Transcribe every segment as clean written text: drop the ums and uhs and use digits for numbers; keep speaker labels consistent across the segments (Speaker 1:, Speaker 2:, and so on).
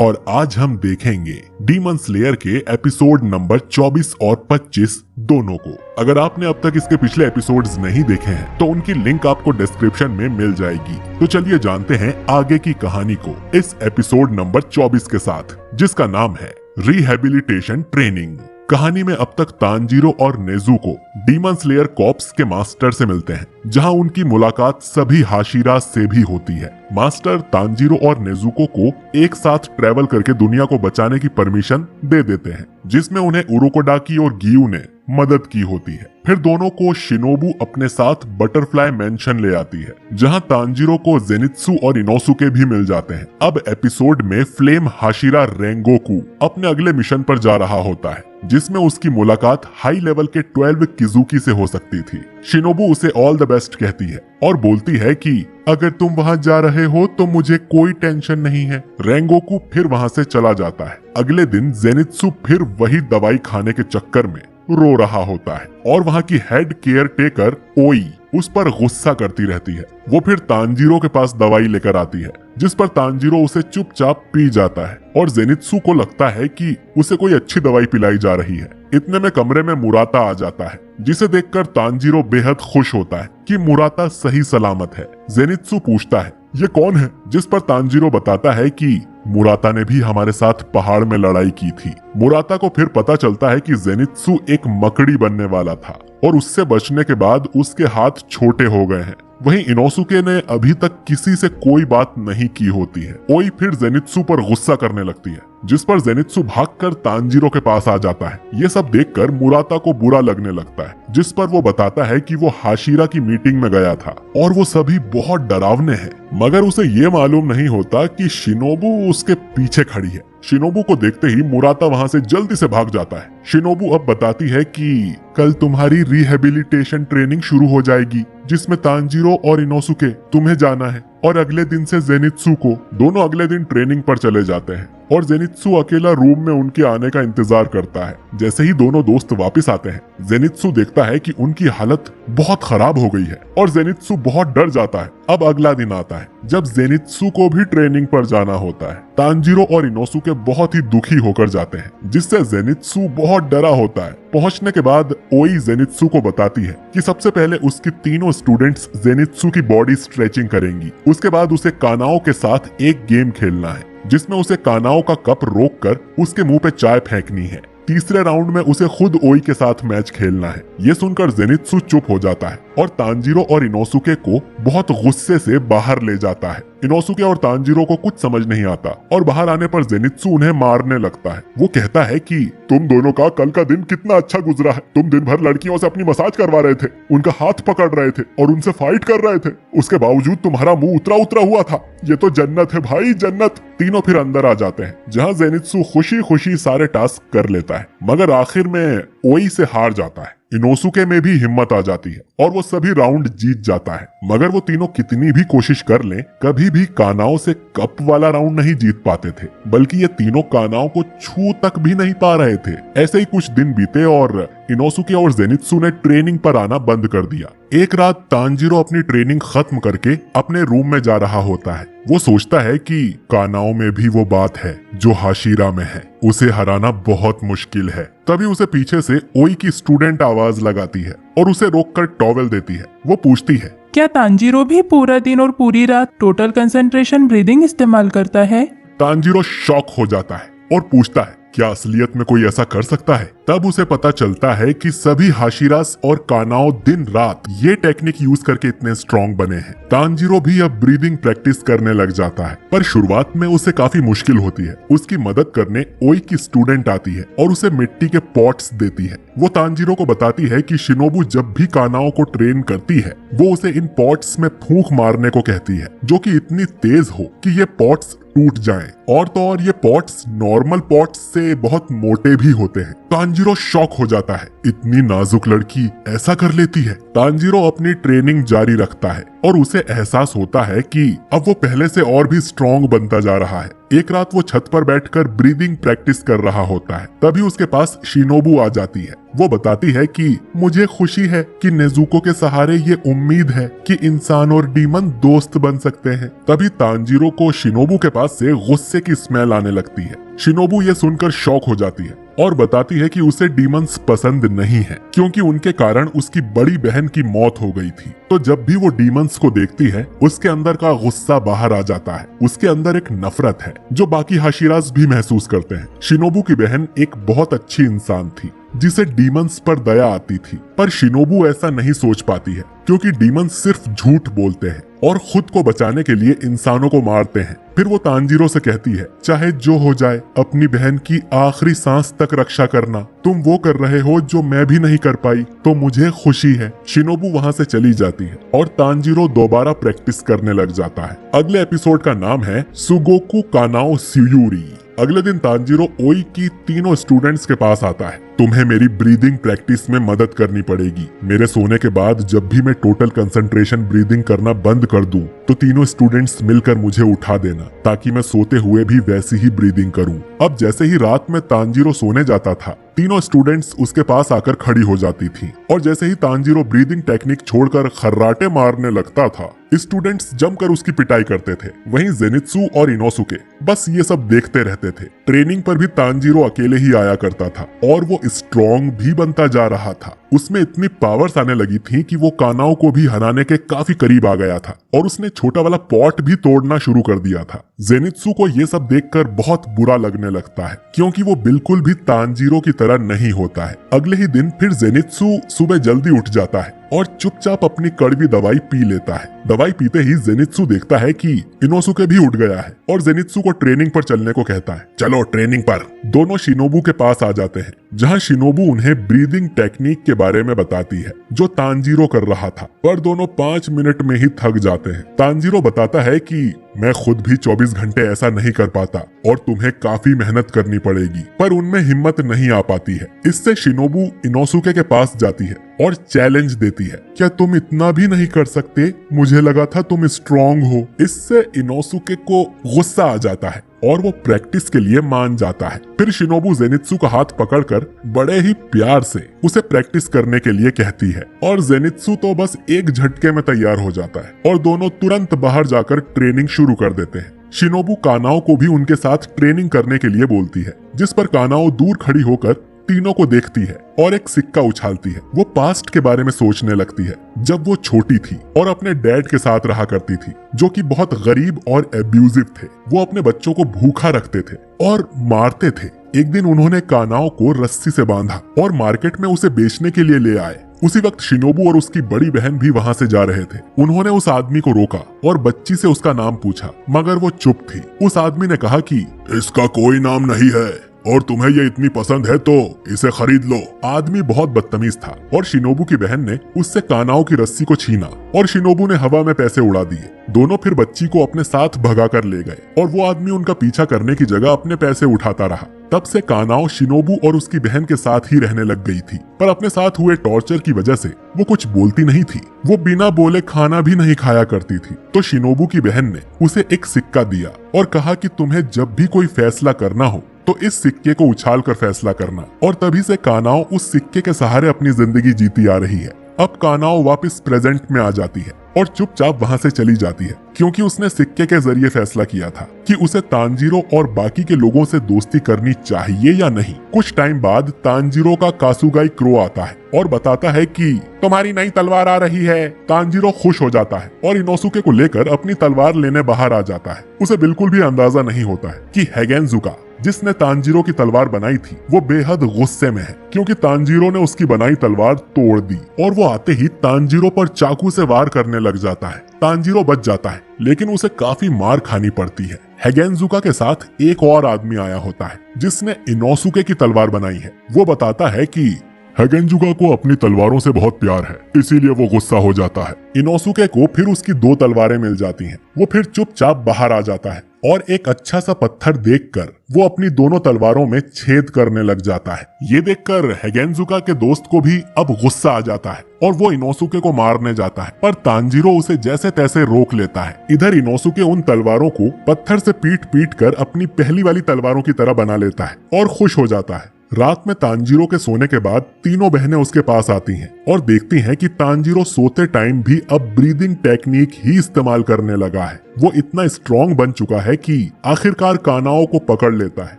Speaker 1: और आज हम देखेंगे डीमन स्लेयर के एपिसोड नंबर 24 और 25 दोनों को। अगर आपने अब तक इसके पिछले एपिसोड्स नहीं देखे हैं तो उनकी लिंक आपको डिस्क्रिप्शन में मिल जाएगी। तो चलिए जानते हैं आगे की कहानी को इस एपिसोड नंबर 24 के साथ, जिसका नाम है रिहेबिलिटेशन ट्रेनिंग। कहानी में अब तक तांजीरो और नेजुको डीमन स्लेयर कॉर्प्स के मास्टर से मिलते हैं, जहां उनकी मुलाकात सभी हाशिरा से भी होती है। मास्टर तांजीरो और नेजुको को एक साथ ट्रेवल करके दुनिया को बचाने की परमिशन दे देते हैं, जिसमें उन्हें उरोकोडाकी और गियू ने मदद की होती है। फिर दोनों को शिनोबू अपने साथ बटरफ्लाई मैंशन ले आती है, जहां तांजीरो को जेनित्सु और इनोसुके भी मिल जाते हैं। अब एपिसोड में फ्लेम हाशिरा रेंगोकू अपने अगले मिशन पर जा रहा होता है, जिसमें उसकी मुलाकात हाई लेवल के 12 किजुकी से हो सकती थी। शिनोबू उसे ऑल द बेस्ट कहती है और बोलती है कि अगर तुम वहां जा रहे हो तो मुझे कोई टेंशन नहीं है। रेंगोकू फिर वहां से चला जाता है। अगले दिन जेनित्सु फिर वही दवाई खाने के चक्कर में रो रहा होता है और वहां की हेड केयर टेकर ओई उस पर गुस्सा करती रहती है। वो फिर तांजीरो के पास दवाई लेकर आती है, जिस पर तांजीरो उसे चुपचाप पी जाता है और जेनित्सु को लगता है कि उसे कोई अच्छी दवाई पिलाई जा रही है। इतने में कमरे में मुराता आ जाता है, जिसे देखकर तांजीरो बेहद खुश होता है कि मुराता सही सलामत है। जेनित्सु पूछता है ये कौन है, जिस पर तांजीरो बताता है कि मुराता ने भी हमारे साथ पहाड़ में लड़ाई की थी। मुराता को फिर पता चलता है कि जेनित्सु एक मकड़ी बनने वाला था और उससे बचने के बाद उसके हाथ छोटे हो गए हैं। वहीं इनोसुके ने अभी तक किसी से कोई बात नहीं की होती है। ओई फिर जेनित्सु पर गुस्सा करने लगती है, जिस पर जेनित्सु भागकर तांजीरो के पास आ जाता है। ये सब देखकर मुराता को बुरा लगने लगता है, जिस पर वो बताता है कि वो हाशिरा की मीटिंग में गया था और वो सभी बहुत डरावने हैं। मगर उसे ये मालूम नहीं होता कि शिनोबू उसके पीछे खड़ी है। शिनोबू को देखते ही मुराता वहां से जल्दी से भाग जाता है। शिनोबू अब बताती है कि कल तुम्हारी रिहेबिलिटेशन ट्रेनिंग शुरू हो जाएगी, जिसमें तांजीरो और इनोसुके तुम्हें जाना है और अगले दिन से जेनित्सु को। दोनों अगले दिन ट्रेनिंग पर चले जाते हैं और जेनित्सु अकेला रूम में उनके आने का इंतजार करता है। जैसे ही दोनों दोस्त वापस आते हैं, जेनित्सु देखता है कि उनकी हालत बहुत खराब हो गई है और जेनित्सु बहुत डर जाता है। अब अगला दिन आता है जब जेनित्सु को भी ट्रेनिंग पर जाना होता है। तांजीरो और इनोसुके बहुत ही दुखी होकर जाते हैं, जिससे जेनित्सु बहुत डरा होता है। पहुंचने के बाद ओई जेनित्सु को बताती है कि सबसे पहले उसकी तीनों स्टूडेंट्स जेनित्सु की बॉडी स्ट्रेचिंग करेंगी। उसके बाद उसे कानाओ के साथ एक गेम खेलना है, जिसमें उसे कानाओ का कप रोककर उसके मुंह पे चाय फेंकनी है। तीसरे राउंड में उसे खुद ओई के साथ मैच खेलना है। ये सुनकर जेनित्सु चुप हो जाता है और तांजीरो और इनोसुके को बहुत गुस्से से बाहर ले जाता है। इनोसुके और तांजीरो को कुछ समझ नहीं आता और बाहर आने पर जेनित्सु उन्हें मारने लगता है। वो कहता है कि तुम दोनों का कल का दिन कितना अच्छा गुजरा है। तुम दिन भर लड़कियों से अपनी मसाज करवा रहे थे, उनका हाथ पकड़ रहे थे और उनसे फाइट कर रहे थे। उसके बावजूद तुम्हारा मुंह उतरा उतरा हुआ था। ये तो जन्नत है भाई, जन्नत। तीनों फिर अंदर आ जाते हैं, जहाँ जेनित्सु खुशी खुशी सारे टास्क कर लेता है, मगर आखिर में ओई से हार जाता है। इनोसुके में भी हिम्मत आ जाती है और वो सभी राउंड जीत जाता है। मगर वो तीनों कितनी भी कोशिश कर लें, कभी भी कानाओ से कप वाला राउंड नहीं जीत पाते थे, बल्कि ये तीनों कानाओ को छू तक भी नहीं पा रहे थे। ऐसे ही कुछ दिन बीते और इनोसुके और जेनित्सु ने ट्रेनिंग पर आना बंद कर दिया। एक रात तांजीरो अपनी ट्रेनिंग खत्म करके अपने रूम में जा रहा होता है। वो सोचता है कि कानाओ में भी वो बात है जो हाशिरा में है, उसे हराना बहुत मुश्किल है। तभी उसे पीछे से ओई की स्टूडेंट आवाज लगाती है और उसे रोककर टॉवेल देती है। वो पूछती है
Speaker 2: क्या तांजीरो भी पूरा दिन और पूरी रात टोटल कंसंट्रेशन ब्रीदिंग इस्तेमाल करता है?
Speaker 1: तांजीरो शॉक हो जाता है और पूछता है क्या असलियत में कोई ऐसा कर सकता है? तब उसे पता चलता है कि सभी हाशिरास और कानाओ दिन रात ये टेक्निक यूज करके इतने स्ट्रॉन्ग बने हैं। तांजीरो भी अब ब्रीदिंग प्रैक्टिस करने लग जाता है, पर शुरुआत में उसे काफी मुश्किल होती है। उसकी मदद करने ओई की स्टूडेंट आती है और उसे मिट्टी के पॉट्स देती है। वो तांजीरो को बताती है कि शिनोबू जब भी कानाओ को ट्रेन करती है, वो उसे इन पॉट्स में फूंक मारने को कहती है, जो कि इतनी तेज हो कि ये पॉट्स टूट जाएं। और तो और ये पॉट्स नॉर्मल पॉट्स से बहुत मोटे भी होते हैं। तांजीरो शॉक हो जाता है, इतनी नाजुक लड़की ऐसा कर लेती है। तांजीरो अपनी ट्रेनिंग जारी रखता है और उसे एहसास होता है कि अब वो पहले से और भी स्ट्रॉन्ग बनता जा रहा है। एक रात वो छत पर बैठकर ब्रीदिंग प्रैक्टिस कर रहा होता है, तभी उसके पास शिनोबू आ जाती है। वो बताती है कि मुझे खुशी है कि नेजुको के सहारे ये उम्मीद है कि इंसान और डीमन दोस्त बन सकते हैं। तभी तांजीरो को शिनोबू के पास से गुस्से की स्मेल आने लगती है। शिनोबू ये सुनकर शॉक हो जाती है और बताती है कि उसे डीमंस पसंद नहीं है, क्योंकि उनके कारण उसकी बड़ी बहन की मौत हो गई थी। तो जब भी वो डीमंस को देखती है, उसके अंदर का गुस्सा बाहर आ जाता है। उसके अंदर एक नफरत है जो बाकी हाशिरास भी महसूस करते हैं। शिनोबू की बहन एक बहुत अच्छी इंसान थी जिसे डीमंस पर दया आती थी, पर शिनोबू ऐसा नहीं सोच पाती है, क्योंकि डीमंस सिर्फ झूठ बोलते हैं और खुद को बचाने के लिए इंसानों को मारते हैं। फिर वो तांजीरो से कहती है, चाहे जो हो जाए अपनी बहन की आखिरी सांस तक रक्षा करना। तुम वो कर रहे हो जो मैं भी नहीं कर पाई, तो मुझे खुशी है। शिनोबू वहाँ से चली जाती है और तांजीरो दोबारा प्रैक्टिस करने लग जाता है। अगले एपिसोड का नाम है सुगोकू कानाओ त्सुयुरी। अगले दिन तांजीरो ओई की तीनों स्टूडेंट्स के पास आता है। तुम्हें मेरी ब्रीदिंग प्रैक्टिस में मदद करनी पड़ेगी। मेरे सोने के बाद जब भी मैं टोटल कंसंट्रेशन ब्रीदिंग करना बंद कर दूं, तो तीनों स्टूडेंट्स मिलकर मुझे उठा देना, ताकि मैं सोते हुए भी वैसी ही ब्रीदिंग करूं। अब जैसे ही रात में तांजीरो सोने जाता था, तीनों स्टूडेंट्स उसके पास आकर खड़ी हो जाती थी, और जैसे ही तांजीरो ब्रीदिंग टेक्निक छोड़कर खर्राटे मारने लगता था, स्टूडेंट्स जमकर उसकी पिटाई करते थे। वहीं जेनित्सु और इनोसुके बस ये सब देखते रहते थे। ट्रेनिंग पर भी तांजीरो अकेले ही आया करता था और वो स्ट्रॉन्ग भी बनता जा रहा था। उसमें इतनी पावर्स आने लगी थी कि वो कानाओ को भी हराने के काफी करीब आ गया था और उसने छोटा वाला पॉट भी तोड़ना शुरू कर दिया था। जेनित्सु को ये सब देखकर बहुत बुरा लगने लगता है, क्योंकि वो बिल्कुल भी तांजीरो की तरह नहीं होता है। अगले ही दिन फिर जेनित्सु सुबह जल्दी उठ जाता है और चुपचाप अपनी कड़वी दवाई पी लेता है। दवाई पीते ही जेनित्सु देखता है कि इनोसुके भी उठ गया है और जेनित्सु को ट्रेनिंग पर चलने को कहता है। चलो ट्रेनिंग पर। दोनों शिनोबू के पास आ जाते हैं, जहां शिनोबू उन्हें ब्रीदिंग टेक्निक के बारे में बताती है जो तांजीरो कर रहा था, पर दोनों 5 मिनट में ही थक जाते हैं। तांजीरो बताता है कि मैं खुद भी 24 घंटे ऐसा नहीं कर पाता और तुम्हें काफी मेहनत करनी पड़ेगी, पर उनमें हिम्मत नहीं आ पाती है। इससे शिनोबू इनोसुके के पास जाती है और चैलेंज देती है, क्या तुम इतना भी नहीं कर सकते? मुझे लगा था तुम स्ट्रॉन्ग हो। इससे इनोसुके को गुस्सा आ जाता है और वो प्रैक्टिस के लिए मान जाता है। फिर शिनोबू जेनित्सु का हाथ पकड़कर बड़े ही प्यार से उसे प्रैक्टिस करने के लिए कहती है और जेनित्सु तो बस एक झटके में तैयार हो जाता है और दोनों तुरंत बाहर जाकर ट्रेनिंग शुरू कर देते हैं। शिनोबू कानाओ को भी उनके साथ ट्रेनिंग करने के लिए बोलती है, जिस पर कानाओ दूर खड़ी होकर तीनों को देखती है और एक सिक्का उछालती है। वो पास्ट के बारे में सोचने लगती है, जब वो छोटी थी और अपने डैड के साथ रहा करती थी, जो कि बहुत गरीब और एब्यूजिव थे। वो अपने बच्चों को भूखा रखते थे और मारते थे। एक दिन उन्होंने कानाओ को रस्सी से बांधा और मार्केट में उसे बेचने के लिए ले आए। उसी वक्त शिनोबू और उसकी बड़ी बहन भी वहाँ से जा रहे थे। उन्होंने उस आदमी को रोका और बच्ची से उसका नाम पूछा, मगर वो चुप थी। उस आदमी ने कहा कि इसका कोई नाम नहीं है और तुम्हें ये इतनी पसंद है तो इसे खरीद लो। आदमी बहुत बदतमीज था और शिनोबू की बहन ने उससे कानाओ की रस्सी को छीना और शिनोबू ने हवा में पैसे उड़ा दिए। दोनों फिर बच्ची को अपने साथ भगा कर ले गए और वो आदमी उनका पीछा करने की जगह अपने पैसे उठाता रहा। तब से कानाओ शिनोबू और उसकी बहन के साथ ही रहने लग गई थी, पर अपने साथ हुए टॉर्चर की वजह से वो कुछ बोलती नहीं थी। वो बिना बोले खाना भी नहीं खाया करती थी। तो शिनोबू की बहन ने उसे एक सिक्का दिया और कहा कि तुम्हें जब भी कोई फैसला करना हो तो इस सिक्के को उछाल कर फैसला करना। और तभी से कानाओ उस सिक्के के सहारे अपनी जिंदगी जीती आ रही है। अब कानाओ वापस प्रेजेंट में आ जाती है और चुपचाप वहां से चली जाती है, क्योंकि उसने सिक्के के जरिए फैसला किया था कि उसे तांजीरो और बाकी के लोगों से दोस्ती करनी चाहिए या नहीं। कुछ टाइम बाद तांजीरो का कासुगाई क्रो आता है और बताता है कि तुम्हारी नई तलवार आ रही है। तांजीरो खुश हो जाता है और इनोसुके को लेकर अपनी तलवार लेने बाहर आ जाता है। उसे बिल्कुल भी अंदाजा नहीं होता है कि हैगेनजुका, जिसने तांजीरो की तलवार बनाई थी, वो बेहद गुस्से में है, क्योंकि तांजीरो ने उसकी बनाई तलवार तोड़ दी और वो आते ही तांजीरो पर चाकू से वार करने लग जाता है। तांजीरो बच जाता है, लेकिन उसे काफी मार खानी पड़ती है। हैगेनजुका के साथ एक और आदमी आया होता है, जिसने इनोसुके की तलवार बनाई है। वो बताता है कि हैगेनजुका को अपनी तलवारों से बहुत प्यार है, इसीलिए वो गुस्सा हो जाता है। इनोसुके को फिर उसकी 2 तलवारें मिल जाती हैं। वो फिर चुपचाप बाहर आ जाता है और एक अच्छा सा पत्थर देखकर वो अपनी दोनों तलवारों में छेद करने लग जाता है। ये देखकर हेगेनजुका के दोस्त को भी अब गुस्सा आ जाता है और वो इनोसुके को मारने जाता है, पर तांजीरो उसे जैसे तैसे रोक लेता है। इधर इनोसुके उन तलवारों को पत्थर से पीट पीट कर अपनी पहली वाली तलवारों की तरह बना लेता है और खुश हो जाता है। रात में तांजीरो के सोने के बाद तीनों बहनें उसके पास आती हैं और देखती हैं कि तांजीरो सोते टाइम भी अब ब्रीदिंग टेक्निक ही इस्तेमाल करने लगा है। वो इतना स्ट्रॉन्ग बन चुका है कि आखिरकार कानाओ को पकड़ लेता है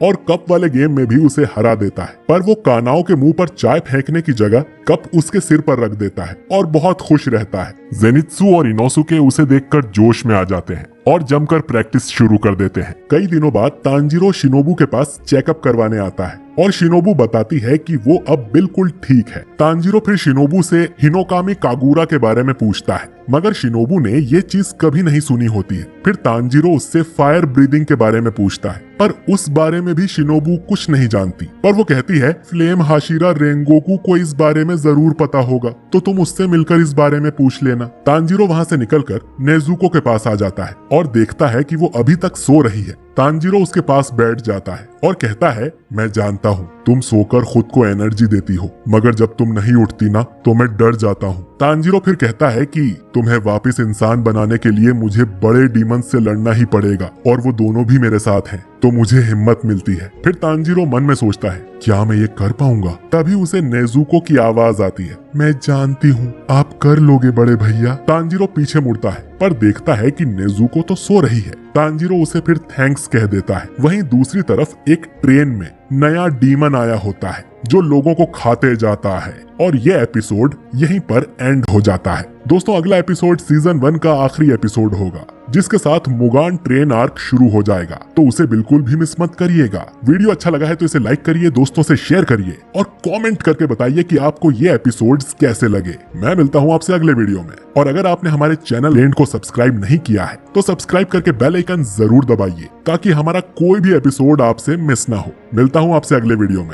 Speaker 1: और कप वाले गेम में भी उसे हरा देता है। पर वो कानाओ के मुंह पर चाय फेंकने की जगह कप उसके सिर पर रख देता है और बहुत खुश रहता है। जेनित्सु और इनोसुके उसे देखकर जोश में आ जाते हैं और जमकर प्रैक्टिस शुरू कर देते हैं। कई दिनों बाद तांजीरो शिनोबू के पास चेकअप करवाने आता है और शिनोबू बताती है कि वो अब बिल्कुल ठीक है। तांजीरो फिर शिनोबू से हिनोकामी कागुरा के बारे में पूछता है, मगर शिनोबू ने ये चीज कभी नहीं सुनी होती है। फिर तांजीरो उससे फायर ब्रीदिंग के बारे में पूछता है, पर उस बारे में भी शिनोबू कुछ नहीं जानती। पर वो कहती है फ्लेम हाशिरा रेंगोकू को इस बारे में जरूर पता होगा, तो तुम उससे मिलकर इस बारे में पूछ लेना। तांजीरो वहाँ से निकलकर नेजुको के पास आ जाता है और देखता है कि वो अभी तक सो रही है। तांजीरो उसके पास बैठ जाता है और कहता है, मैं जानता हूँ तुम सोकर खुद को एनर्जी देती हो, मगर जब तुम नहीं उठती ना तो मैं डर जाता हूँ। तांजीरो फिर कहता है कि तुम्हें वापस इंसान बनाने के लिए मुझे बड़े डीमंस से लड़ना ही पड़ेगा और वो दोनों भी मेरे साथ हैं, तो मुझे हिम्मत मिलती है। फिर तांजीरो मन में सोचता है, क्या मैं ये कर पाऊंगा? तभी उसे नेजुको की आवाज आती है, मैं जानती हूँ आप कर लोगे बड़े भैया। तांजीरो पीछे मुड़ता है पर देखता है कि नेजुको तो सो रही है। तांजीरो उसे फिर थैंक्स कह देता है। वहीं दूसरी तरफ एक ट्रेन में नया डीमन आया होता है जो लोगों को खाते जाता है और ये एपिसोड यहीं पर एंड हो जाता है। दोस्तों, अगला एपिसोड सीजन 1 का आखिरी एपिसोड होगा जिसके साथ मुगान ट्रेन आर्क शुरू हो जाएगा, तो उसे बिल्कुल भी मिस मत करिएगा। वीडियो अच्छा लगा है तो इसे लाइक करिए, दोस्तों से शेयर करिए और कमेंट करके बताइए कि आपको ये एपिसोड्स कैसे लगे। मैं मिलता हूँ आपसे अगले वीडियो में, और अगर आपने हमारे चैनल लेंड को सब्सक्राइब नहीं किया है तो सब्सक्राइब करके बेल आइकन जरूर दबाइए ताकि हमारा कोई भी एपिसोड आपसे मिस ना हो। मिलता हूँ आपसे अगले वीडियो में।